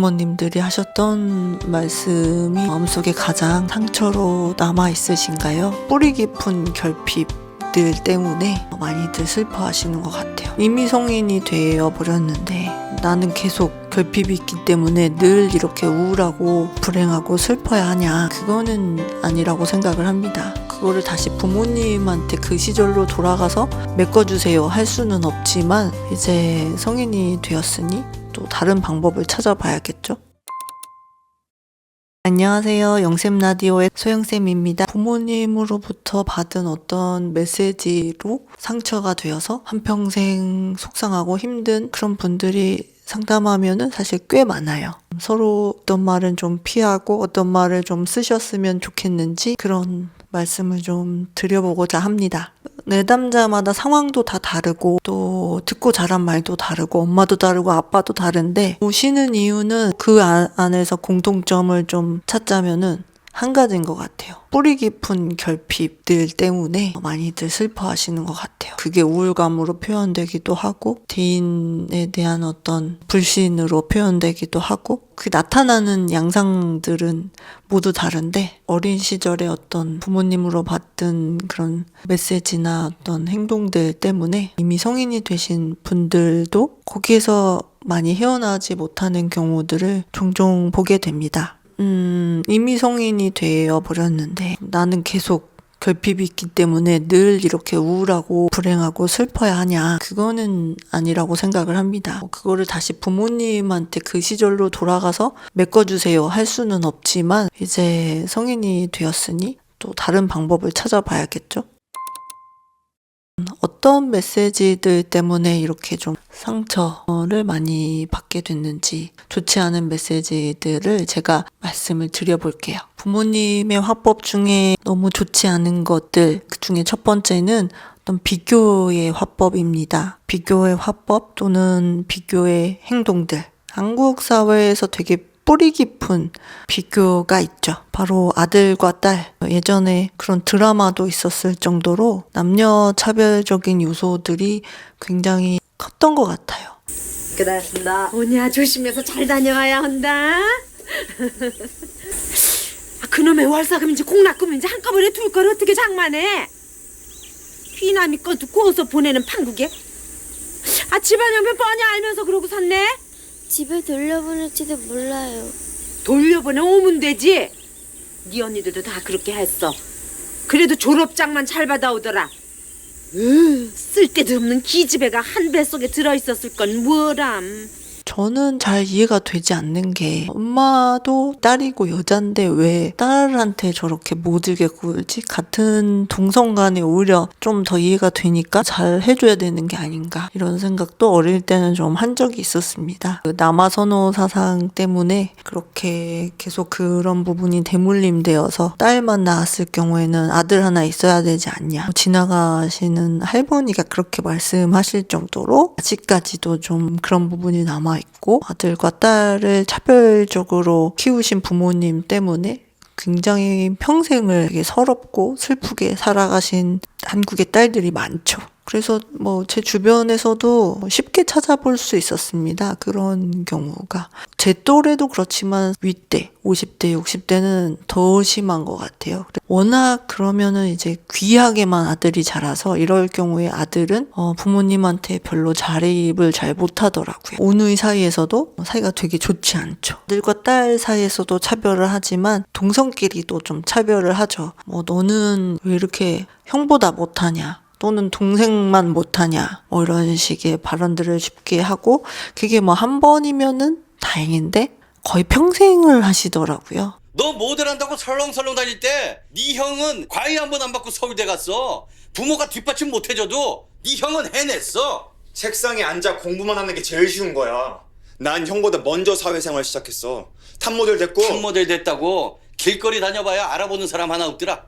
부모님들이 하셨던 말씀이 마음속에 가장 상처로 남아 있으신가요? 뿌리 깊은 결핍들 때문에 많이들 슬퍼하시는 것 같아요. 이미 성인이 되어 버렸는데 나는 계속 결핍이 있기 때문에 늘 이렇게 우울하고 불행하고 슬퍼야 하냐? 그거는 아니라고 생각을 합니다. 그거를 다시 부모님한테 그 시절로 돌아가서 메꿔주세요 할 수는 없지만 이제 성인이 되었으니 또 다른 방법을 찾아봐야겠죠? 안녕하세요. 영쌤라디오의 소영쌤입니다. 부모님으로부터 받은 어떤 메시지로 상처가 되어서 한평생 속상하고 힘든 그런 분들이 상담하면은 사실 꽤 많아요. 서로 어떤 말은 좀 피하고 어떤 말을 좀 쓰셨으면 좋겠는지 그런 말씀을 좀 드려보고자 합니다. 내담자마다 상황도 다 다르고 또 듣고 자란 말도 다르고 엄마도 다르고 아빠도 다른데 오시는 이유는 그 안에서 공통점을 좀 찾자면은 한 가지인 것 같아요. 뿌리 깊은 결핍들 때문에 많이들 슬퍼하시는 것 같아요. 그게 우울감으로 표현되기도 하고 대인에 대한 어떤 불신으로 표현되기도 하고 그 나타나는 양상들은 모두 다른데 어린 시절에 어떤 부모님으로 받던 그런 메시지나 어떤 행동들 때문에 이미 성인이 되신 분들도 거기에서 많이 헤어나지 못하는 경우들을 종종 보게 됩니다. 이미 성인이 되어 버렸는데 나는 계속 결핍이 있기 때문에 늘 이렇게 우울하고 불행하고 슬퍼야 하냐? 그거는 아니라고 생각을 합니다. 그거를 다시 부모님한테 그 시절로 돌아가서 메꿔주세요 할 수는 없지만 이제 성인이 되었으니 또 다른 방법을 찾아봐야겠죠? 어떤 메시지들 때문에 이렇게 좀 상처를 많이 받게 됐는지 좋지 않은 메시지들을 제가 말씀을 드려볼게요. 부모님의 화법 중에 너무 좋지 않은 것들 그 중에 첫 번째는 어떤 비교의 화법입니다. 비교의 화법 또는 비교의 행동들. 한국 사회에서 되게 뿌리 깊은 비교가 있죠. 바로 아들과 딸. 예전에 그런 드라마도 있었을 정도로 남녀 차별적인 요소들이 굉장히 컸던 것 같아요. 그렇습니다. 오냐 조심해서 잘 다녀와야 한다. 그놈의 월사금인지 공납금인지 한꺼번에 둘 걸 어떻게 장만해? 휘남이 것도 구워서 보내는 판국에 집안 형편 뻔히 알면서 그러고 섰네? 집에 돌려보낼지도 몰라요. 돌려보내 오면 되지. 네 언니들도 다 그렇게 했어. 그래도 졸업장만 잘 받아오더라. 쓸데도 없는 기집애가 한 뱃속에 들어있었을 건 뭐람. 저는 잘 이해가 되지 않는 게 엄마도 딸이고 여잔데 왜 딸한테 저렇게 모질게 굴지? 같은 동성 간에 오히려 좀 더 이해가 되니까 잘 해줘야 되는 게 아닌가 이런 생각도 어릴 때는 좀 한 적이 있었습니다. 그 남아선호 사상 때문에 그렇게 계속 그런 부분이 대물림되어서 딸만 낳았을 경우에는 아들 하나 있어야 되지 않냐. 지나가시는 할머니가 그렇게 말씀하실 정도로 아직까지도 좀 그런 부분이 남아 있고 아들과 딸을 차별적으로 키우신 부모님 때문에 굉장히 평생을 되게 서럽고 슬프게 살아가신 한국의 딸들이 많죠. 그래서 제 주변에서도 쉽게 찾아볼 수 있었습니다. 그런 경우가. 제 또래도 그렇지만 윗대, 50대, 60대는 더 심한 것 같아요. 워낙 그러면은 이제 귀하게만 아들이 자라서 이럴 경우에 아들은 부모님한테 별로 자립을 잘 못하더라고요. 오누이 사이에서도 사이가 되게 좋지 않죠. 아들과 딸 사이에서도 차별을 하지만 동성끼리도 좀 차별을 하죠. 너는 왜 이렇게 형보다 못하냐? 또는 동생만 못하냐 이런 식의 발언들을 쉽게 하고 그게 한 번이면은 다행인데 거의 평생을 하시더라고요. 너 모델 한다고 설렁설렁 다닐 때 네 형은 과외 한 번 안 받고 서울대 갔어. 부모가 뒷받침 못 해줘도 네 형은 해냈어. 책상에 앉아 공부만 하는 게 제일 쉬운 거야. 난 형보다 먼저 사회생활 시작했어. 탑모델 됐고. 탑모델 됐다고 길거리 다녀봐야 알아보는 사람 하나 없더라.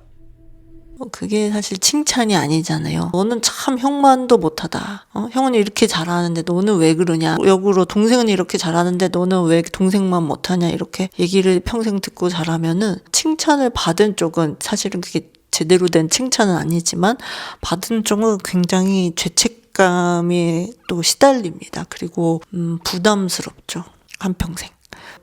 그게 사실 칭찬이 아니잖아요. 너는 참 형만도 못하다. 형은 이렇게 잘하는데 너는 왜 그러냐. 역으로 동생은 이렇게 잘하는데 너는 왜 동생만 못하냐. 이렇게 얘기를 평생 듣고 자라면은 칭찬을 받은 쪽은 사실은 그게 제대로 된 칭찬은 아니지만 받은 쪽은 굉장히 죄책감에 또 시달립니다. 그리고 부담스럽죠. 한평생.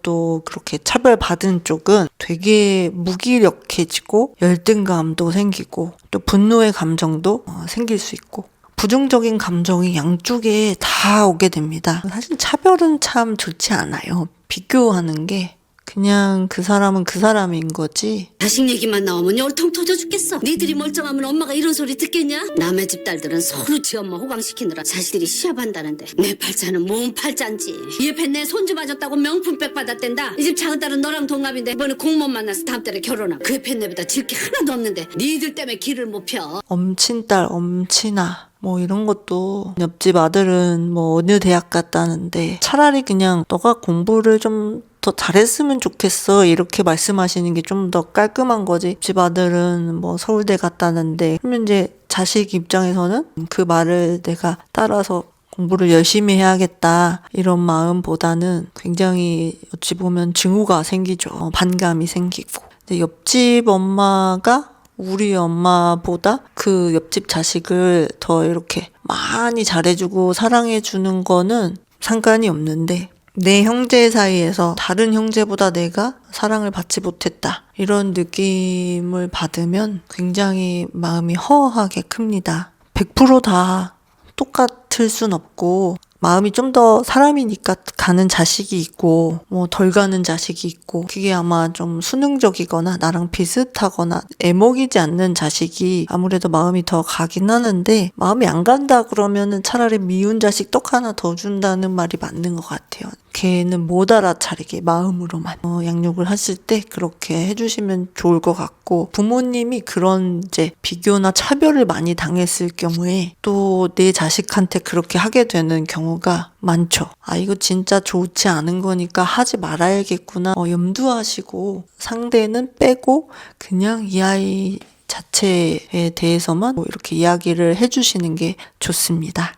또 그렇게 차별받은 쪽은 되게 무기력해지고 열등감도 생기고 또 분노의 감정도 생길 수 있고 부정적인 감정이 양쪽에 다 오게 됩니다. 사실 차별은 참 좋지 않아요. 비교하는 게 그냥 그 사람은 그 사람인 거지. 자식 얘기만 나오면 열통 터져 죽겠어. 니들이 멀쩡하면 엄마가 이런 소리 듣겠냐? 남의 집 딸들은 서로 지 엄마 호강시키느라 자식들이 시합한다는데 내 팔자는 뭔 팔자인지. 옆에 내 손주 맞았다고 명품백 받았댄다. 이 집 작은 딸은 너랑 동갑인데 이번에 공무원 만나서 다음 달에 결혼하고 그 옆에 내보다 질 게 하나도 없는데 니들 때문에 길을 못 펴. 엄친딸, 엄친아 뭐 이런 것도 옆집 아들은 뭐 어느 대학 갔다는데 차라리 그냥 너가 공부를 좀 더 잘했으면 좋겠어 이렇게 말씀하시는 게 좀 더 깔끔한 거지. 집 아들은 뭐 서울대 갔다는데 그러면 이제 자식 입장에서는 그 말을 내가 따라서 공부를 열심히 해야겠다 이런 마음보다는 굉장히 어찌 보면 증오가 생기죠. 반감이 생기고. 근데 옆집 엄마가 우리 엄마보다 그 옆집 자식을 더 이렇게 많이 잘해주고 사랑해주는 거는 상관이 없는데 내 형제 사이에서 다른 형제보다 내가 사랑을 받지 못했다 이런 느낌을 받으면 굉장히 마음이 허하게 큽니다. 100% 다 똑같을 순 없고 마음이 좀 더 사람이니까 가는 자식이 있고 뭐 덜 가는 자식이 있고 그게 아마 좀 수능적이거나 나랑 비슷하거나 애먹이지 않는 자식이 아무래도 마음이 더 가긴 하는데 마음이 안 간다 그러면은 차라리 미운 자식 떡 하나 더 준다는 말이 맞는 것 같아요. 걔는 못 알아차리게 마음으로만 양육을 하실 때 그렇게 해주시면 좋을 것 같고 부모님이 그런 이제 비교나 차별을 많이 당했을 경우에 또 내 자식한테 그렇게 하게 되는 경우가 많죠. 아 이거 진짜 좋지 않은 거니까 하지 말아야겠구나 염두하시고 상대는 빼고 그냥 이 아이 자체에 대해서만 이렇게 이야기를 해주시는 게 좋습니다.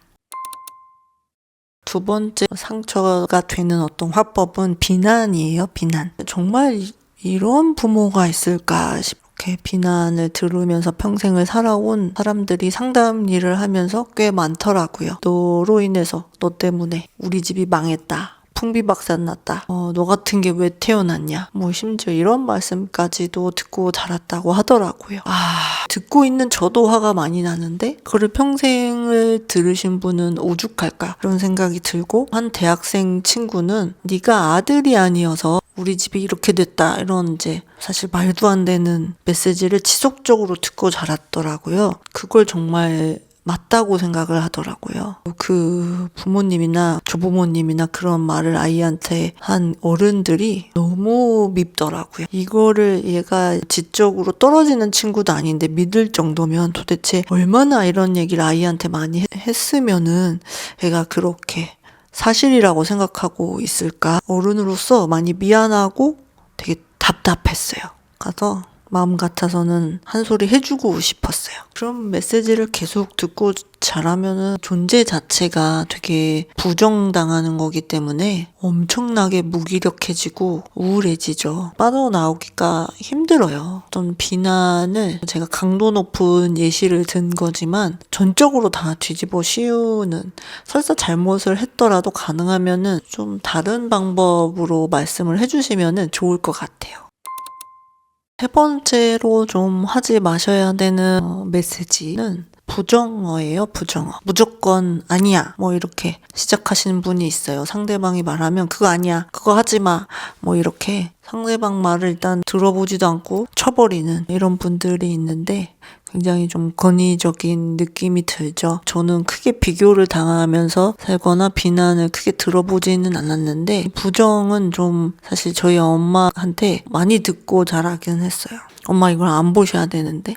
두 번째 상처가 되는 어떤 화법은 비난이에요. 비난. 정말 이런 부모가 있을까 이렇게 비난을 들으면서 평생을 살아온 사람들이 상담 일을 하면서 꽤 많더라고요. 너로 인해서 너 때문에 우리 집이 망했다. 풍비박산 났다. 너 같은 게 왜 태어났냐. 뭐 심지어 이런 말씀까지도 듣고 자랐다고 하더라고요. 듣고 있는 저도 화가 많이 나는데 그걸 평생을 들으신 분은 오죽할까 그런 생각이 들고 한 대학생 친구는 네가 아들이 아니어서 우리 집이 이렇게 됐다 이런 이제 사실 말도 안 되는 메시지를 지속적으로 듣고 자랐더라고요. 그걸 정말 맞다고 생각을 하더라고요. 그 부모님이나 조부모님이나 그런 말을 아이한테 한 어른들이 너무 밉더라고요. 이거를 얘가 지적으로 떨어지는 친구도 아닌데 믿을 정도면 도대체 얼마나 이런 얘기를 아이한테 많이 했으면은 애가 그렇게 사실이라고 생각하고 있을까? 어른으로서 많이 미안하고 되게 답답했어요. 가서 마음 같아서는 한 소리 해주고 싶었어요. 그런 메시지를 계속 듣고 자라면은 존재 자체가 되게 부정당하는 거기 때문에 엄청나게 무기력해지고 우울해지죠. 빠져나오기가 힘들어요. 어떤 비난을 제가 강도 높은 예시를 든 거지만 전적으로 다 뒤집어 씌우는 설사 잘못을 했더라도 가능하면은 좀 다른 방법으로 말씀을 해주시면은 좋을 것 같아요. 세 번째로 좀 하지 마셔야 되는 메시지는 부정어예요. 부정어. 무조건 아니야. 뭐 이렇게 시작하시는 분이 있어요. 상대방이 말하면 그거 아니야. 그거 하지 마. 뭐 이렇게 상대방 말을 일단 들어보지도 않고 쳐버리는 이런 분들이 있는데 굉장히 좀 권위적인 느낌이 들죠. 저는 크게 비교를 당하면서 살거나 비난을 크게 들어보지는 않았는데 부정은 좀 사실 저희 엄마한테 많이 듣고 자라긴 했어요. 엄마 이걸 안 보셔야 되는데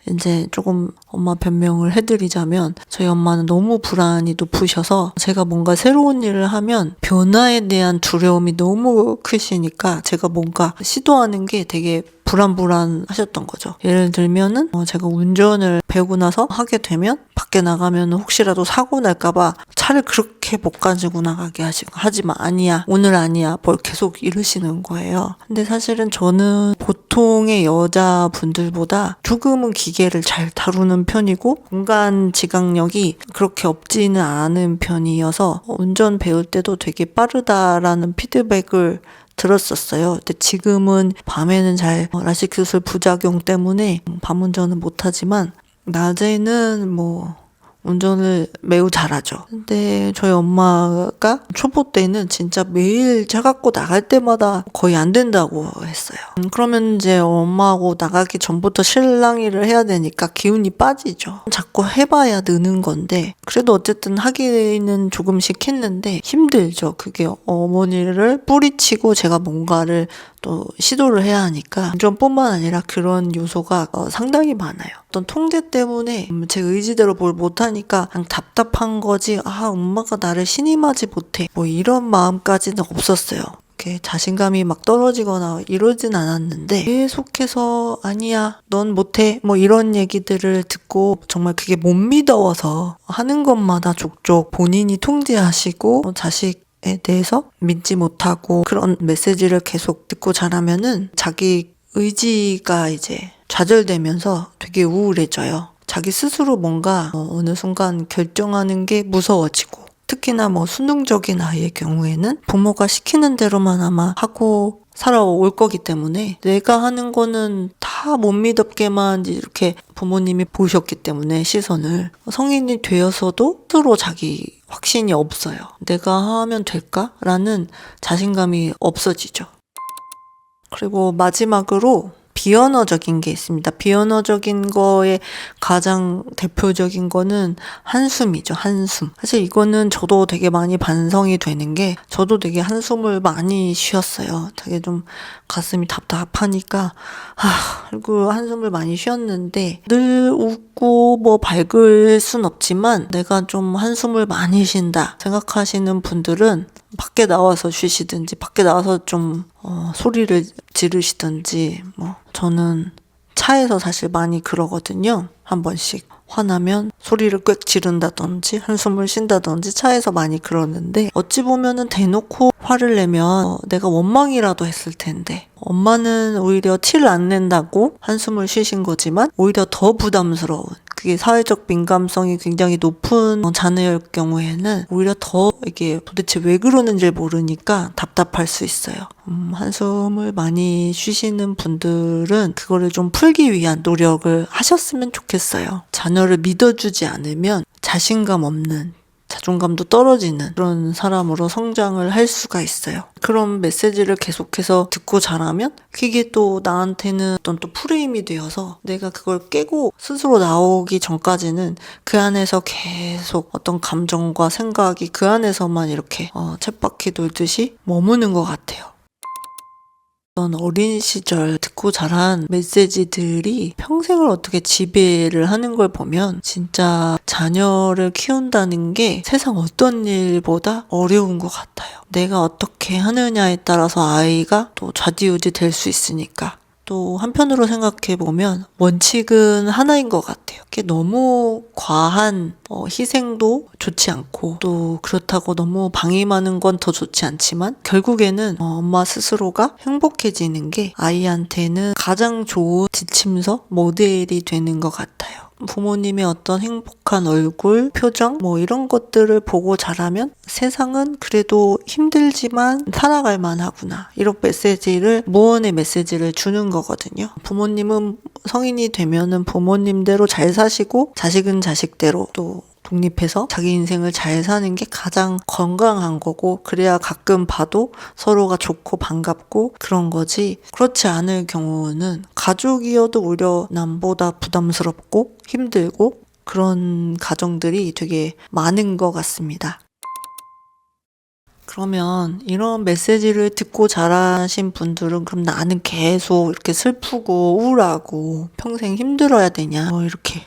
이제 조금 엄마 변명을 해드리자면 저희 엄마는 너무 불안이 높으셔서 제가 뭔가 새로운 일을 하면 변화에 대한 두려움이 너무 크시니까 제가 뭔가 시도하는 게 되게 불안하셨던 거죠. 예를 들면은 제가 운전을 배우고 나서 하게 되면 밖에 나가면 혹시라도 사고 날까봐 차를 그렇게 어떻게 못 가지고 나가게 하지마, 아니야, 오늘 아니야, 뭘 계속 이러시는 거예요. 근데 사실은 저는 보통의 여자분들보다 조금은 기계를 잘 다루는 편이고 공간 지각력이 그렇게 없지는 않은 편이어서 운전 배울 때도 되게 빠르다라는 피드백을 들었었어요. 근데 지금은 밤에는 잘 라식 수술 부작용 때문에 밤 운전은 못하지만 낮에는 운전을 매우 잘하죠. 근데 저희 엄마가 초보 때는 진짜 매일 차 갖고 나갈 때마다 거의 안 된다고 했어요. 그러면 이제 엄마하고 나가기 전부터 실랑이를 해야 되니까 기운이 빠지죠. 자꾸 해봐야 느는 건데 그래도 어쨌든 하기는 조금씩 했는데 힘들죠. 그게 어머니를 뿌리치고 제가 뭔가를 또 시도를 해야 하니까 운전뿐만 아니라 그런 요소가 상당히 많아요. 어떤 통제 때문에 제 의지대로 뭘 못하니까 그냥 답답한 거지, 엄마가 나를 신임하지 못해, 이런 마음까지는 없었어요. 이렇게 자신감이 막 떨어지거나 이러진 않았는데 계속해서 아니야, 넌 못해, 이런 얘기들을 듣고 정말 그게 못 믿어서 하는 것마다 족족 본인이 통제하시고 자식에 대해서 믿지 못하고 그런 메시지를 계속 듣고 자라면은 자기 의지가 이제 좌절되면서 되게 우울해져요. 자기 스스로 뭔가 어느 순간 결정하는 게 무서워지고 특히나 순둥적인 아이의 경우에는 부모가 시키는 대로만 아마 하고 살아올 거기 때문에 내가 하는 거는 다 못 믿었게만 이렇게 부모님이 보셨기 때문에 시선을 성인이 되어서도 스스로 자기 확신이 없어요. 내가 하면 될까라는 자신감이 없어지죠. 그리고 마지막으로 비언어적인 게 있습니다. 비언어적인 거에 가장 대표적인 거는 한숨이죠. 한숨. 사실 이거는 저도 되게 많이 반성이 되는 게 저도 되게 한숨을 많이 쉬었어요. 되게 좀 가슴이 답답하니까 그리고 한숨을 많이 쉬었는데 늘 웃고 밝을 순 없지만 내가 좀 한숨을 많이 쉰다 생각하시는 분들은 밖에 나와서 쉬시든지 밖에 나와서 좀 소리를 지르시든지 저는 차에서 사실 많이 그러거든요. 한 번씩 화나면 소리를 꽥 지른다든지 한숨을 쉰다든지 차에서 많이 그러는데 어찌 보면은 대놓고 화를 내면 내가 원망이라도 했을 텐데 엄마는 오히려 티를 안 낸다고 한숨을 쉬신 거지만 오히려 더 부담스러운, 그게 사회적 민감성이 굉장히 높은 자녀일 경우에는 오히려 더 이게 도대체 왜 그러는지 모르니까 답답할 수 있어요. 한숨을 많이 쉬시는 분들은 그거를 좀 풀기 위한 노력을 하셨으면 좋겠어요. 자녀를 믿어주지 않으면 자신감 없는, 자존감도 떨어지는 그런 사람으로 성장을 할 수가 있어요. 그런 메시지를 계속해서 듣고 자라면 그게 또 나한테는 어떤 또 프레임이 되어서 내가 그걸 깨고 스스로 나오기 전까지는 그 안에서 계속 어떤 감정과 생각이 그 안에서만 이렇게 쳇바퀴 돌듯이 머무는 것 같아요. 어린 시절 듣고 자란 메시지들이 평생을 어떻게 지배를 하는 걸 보면 진짜 자녀를 키운다는 게 세상 어떤 일보다 어려운 것 같아요. 내가 어떻게 하느냐에 따라서 아이가 또 좌지우지 될 수 있으니까. 또 한편으로 생각해보면 원칙은 하나인 것 같아요. 그게 너무 과한 희생도 좋지 않고 또 그렇다고 너무 방임하는 건 더 좋지 않지만 결국에는 엄마 스스로가 행복해지는 게 아이한테는 가장 좋은 지침서, 모델이 되는 것 같아요. 부모님의 어떤 행복한 얼굴, 표정 이런 것들을 보고 자라면 세상은 그래도 힘들지만 살아갈 만하구나, 이런 메시지를, 무언의 메시지를 주는 거거든요. 부모님은 성인이 되면은 부모님대로 잘 사시고 자식은 자식대로 또 독립해서 자기 인생을 잘 사는 게 가장 건강한 거고, 그래야 가끔 봐도 서로가 좋고 반갑고 그런 거지, 그렇지 않을 경우는 가족이어도 오히려 남보다 부담스럽고 힘들고 그런 가정들이 되게 많은 것 같습니다. 그러면 이런 메시지를 듣고 자라신 분들은 그럼 나는 계속 이렇게 슬프고 우울하고 평생 힘들어야 되냐, 이렇게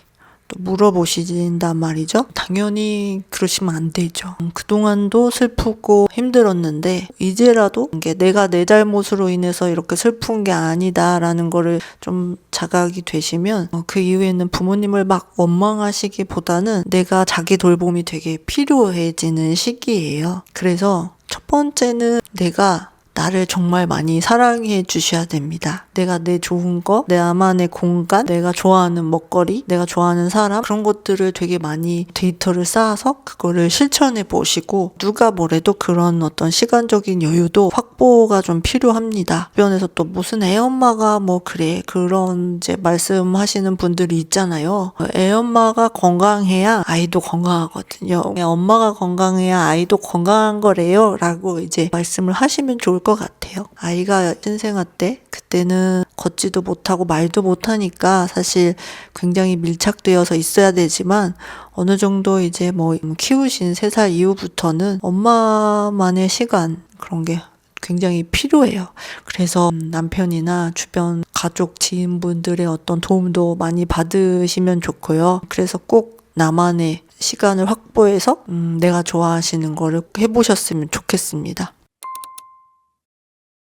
또 물어보신단 말이죠. 당연히 그러시면 안 되죠. 그동안도 슬프고 힘들었는데 이제라도 이게 내가 내 잘못으로 인해서 이렇게 슬픈 게 아니다라는 거를 좀 자각이 되시면 그 이후에는 부모님을 막 원망하시기보다는 내가 자기 돌봄이 되게 필요해지는 시기예요. 그래서 첫 번째는 내가 나를 정말 많이 사랑해 주셔야 됩니다. 내가 내 좋은 거, 나만의 공간, 내가 좋아하는 먹거리, 내가 좋아하는 사람, 그런 것들을 되게 많이 데이터를 쌓아서 그거를 실천해 보시고, 누가 뭐래도 그런 어떤 시간적인 여유도 확보가 좀 필요합니다. 주변에서 또 무슨 애엄마가 뭐 그래, 그런 이제 말씀하시는 분들이 있잖아요. 애엄마가 건강해야 아이도 건강하거든요. 엄마가 건강해야 아이도 건강한 거래요 라고 이제 말씀을 하시면 좋을 것 같아요. 아이가 신생아 때 그때는 걷지도 못하고 말도 못하니까 사실 굉장히 밀착되어서 있어야 되지만 어느 정도 이제 뭐 키우신 3살 이후부터는 엄마만의 시간 그런 게 굉장히 필요해요. 그래서 남편이나 주변 가족 지인분들의 어떤 도움도 많이 받으시면 좋고요. 그래서 꼭 나만의 시간을 확보해서 내가 좋아하시는 거를 해보셨으면 좋겠습니다.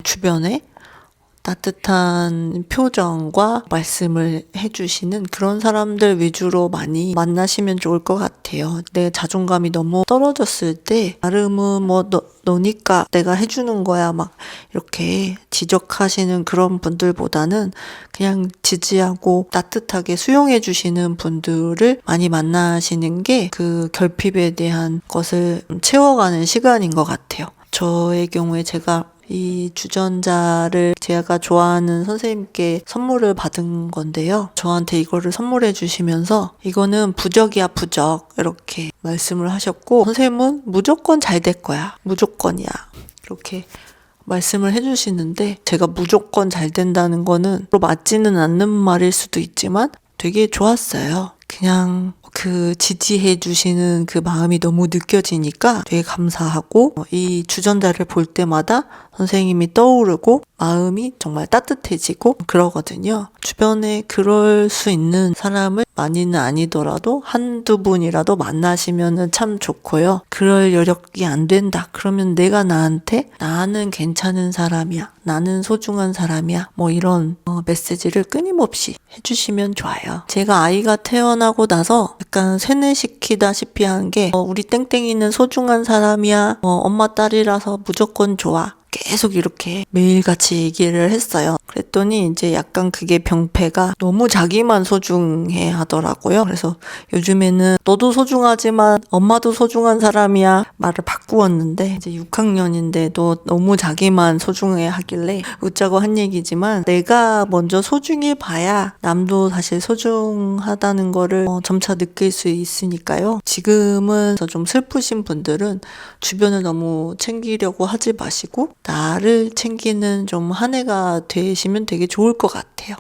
주변에 따뜻한 표정과 말씀을 해주시는 그런 사람들 위주로 많이 만나시면 좋을 것 같아요. 내 자존감이 너무 떨어졌을 때 나름은 뭐 너니까 내가 해주는 거야 막 이렇게 지적하시는 그런 분들보다는 그냥 지지하고 따뜻하게 수용해 주시는 분들을 많이 만나시는 게 그 결핍에 대한 것을 채워가는 시간인 것 같아요. 저의 경우에 제가 이 주전자를 제가 좋아하는 선생님께 선물을 받은 건데요. 저한테 이거를 선물해 주시면서 이거는 부적이야 부적 이렇게 말씀을 하셨고 선생님은 무조건 잘 될 거야. 무조건이야. 이렇게 말씀을 해주시는데 제가 무조건 잘 된다는 거는 맞지는 않는 말일 수도 있지만 되게 좋았어요. 그냥 그 지지해 주시는 그 마음이 너무 느껴지니까 되게 감사하고 이 주전자를 볼 때마다 선생님이 떠오르고 마음이 정말 따뜻해지고 그러거든요. 주변에 그럴 수 있는 사람을 많이는 아니더라도 한두 분이라도 만나시면 참 좋고요. 그럴 여력이 안 된다. 그러면 내가 나한테 나는 괜찮은 사람이야. 나는 소중한 사람이야. 뭐 이런 메시지를 끊임없이 해주시면 좋아요. 제가 아이가 태어나고 나서 약간 세뇌시키다시피 한 게 우리 땡땡이는 소중한 사람이야. 엄마 딸이라서 무조건 좋아. 계속 이렇게 매일같이 얘기를 했어요. 그랬더니 이제 약간 그게 병폐가 너무 자기만 소중해 하더라고요. 그래서 요즘에는 너도 소중하지만 엄마도 소중한 사람이야 말을 바꾸었는데 이제 6학년인데도 너무 자기만 소중해 하길래 웃자고 한 얘기지만 내가 먼저 소중해 봐야 남도 사실 소중하다는 거를 점차 느낄 수 있으니까요. 지금은 좀 슬프신 분들은 주변을 너무 챙기려고 하지 마시고 나를 챙기는 좀 한 해가 되시면 되게 좋을 것 같아요.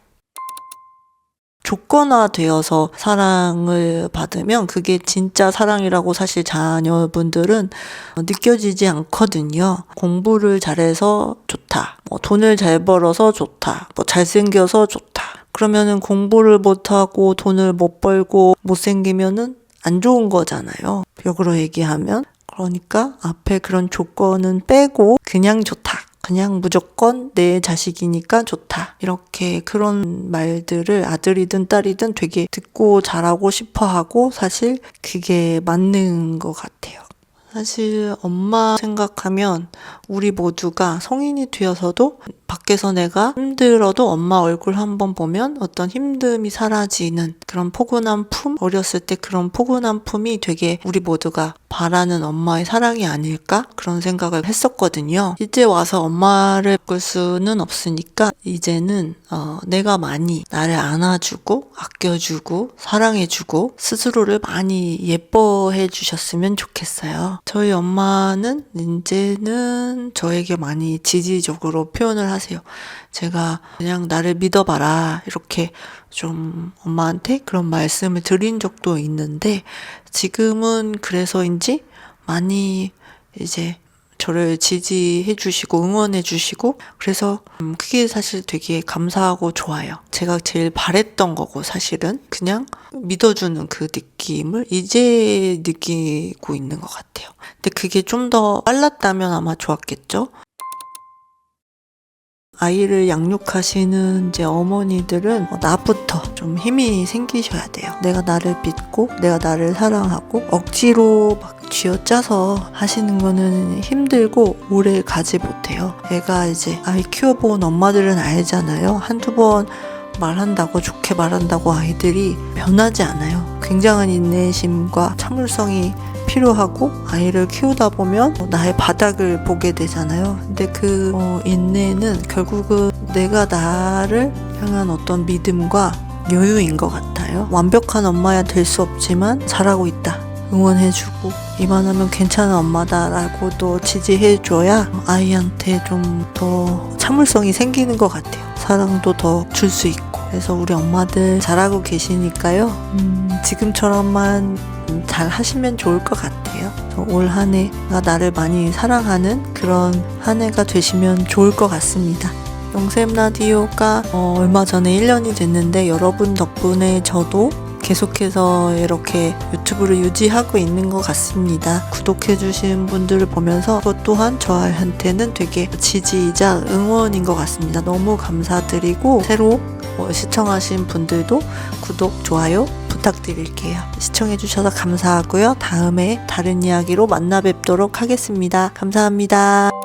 조건화되어서 사랑을 받으면 그게 진짜 사랑이라고 사실 자녀분들은 느껴지지 않거든요. 공부를 잘해서 좋다. 돈을 잘 벌어서 좋다. 잘생겨서 좋다. 그러면은 공부를 못하고 돈을 못 벌고 못생기면은 안 좋은 거잖아요. 역으로 얘기하면. 그러니까 앞에 그런 조건은 빼고 그냥 좋다. 그냥 무조건 내 자식이니까 좋다. 이렇게 그런 말들을 아들이든 딸이든 되게 듣고 자라고 싶어 하고 사실 그게 맞는 것 같아요. 사실 엄마 생각하면 우리 모두가 성인이 되어서도 밖에서 내가 힘들어도 엄마 얼굴 한번 보면 어떤 힘듦이 사라지는 그런 포근한 품? 어렸을 때 그런 포근한 품이 되게 우리 모두가 바라는 엄마의 사랑이 아닐까? 그런 생각을 했었거든요. 이제 와서 엄마를 바꿀 수는 없으니까 이제는 내가 많이 나를 안아주고 아껴주고 사랑해주고 스스로를 많이 예뻐해 주셨으면 좋겠어요. 저희 엄마는 이제는 저에게 많이 지지적으로 표현을 하세요. 제가 그냥 나를 믿어봐라 이렇게 좀 엄마한테 그런 말씀을 드린 적도 있는데 지금은 그래서인지 많이 이제 저를 지지해 주시고 응원해 주시고 그래서 그게 사실 되게 감사하고 좋아요. 제가 제일 바랬던 거고 사실은 그냥 믿어주는 그 느낌을 이제 느끼고 있는 것 같아요. 근데 그게 좀 더 빨랐다면 아마 좋았겠죠. 아이를 양육하시는 이제 어머니들은 나부터 좀 힘이 생기셔야 돼요. 내가 나를 믿고 내가 나를 사랑하고 억지로 막 쥐어짜서 하시는 거는 힘들고 오래 가지 못해요. 애가 이제 아이 키워본 엄마들은 알잖아요. 한두 번 말한다고 좋게 말한다고 아이들이 변하지 않아요. 굉장한 인내심과 참을성이 필요하고 아이를 키우다 보면 나의 바닥을 보게 되잖아요. 근데 그 인내는 결국은 내가 나를 향한 어떤 믿음과 여유인 것 같아요. 완벽한 엄마야 될 수 없지만 잘하고 있다. 응원해주고 이만하면 괜찮은 엄마다라고 또 지지해줘야 아이한테 좀 더 참을성이 생기는 것 같아요. 사랑도 더 줄 수 있고. 그래서 우리 엄마들 잘하고 계시니까요. 지금처럼만 잘 하시면 좋을 것 같아요. 올 한 해가 나를 많이 사랑하는 그런 한 해가 되시면 좋을 것 같습니다. 영샘 라디오가 얼마 전에 1년이 됐는데 여러분 덕분에 저도 계속해서 이렇게 유튜브를 유지하고 있는 것 같습니다. 구독해주신 분들을 보면서 그것 또한 저한테는 되게 지지이자 응원인 것 같습니다. 너무 감사드리고 새로 시청하신 분들도 구독, 좋아요 부탁드릴게요. 시청해주셔서 감사하고요. 다음에 다른 이야기로 만나 뵙도록 하겠습니다. 감사합니다.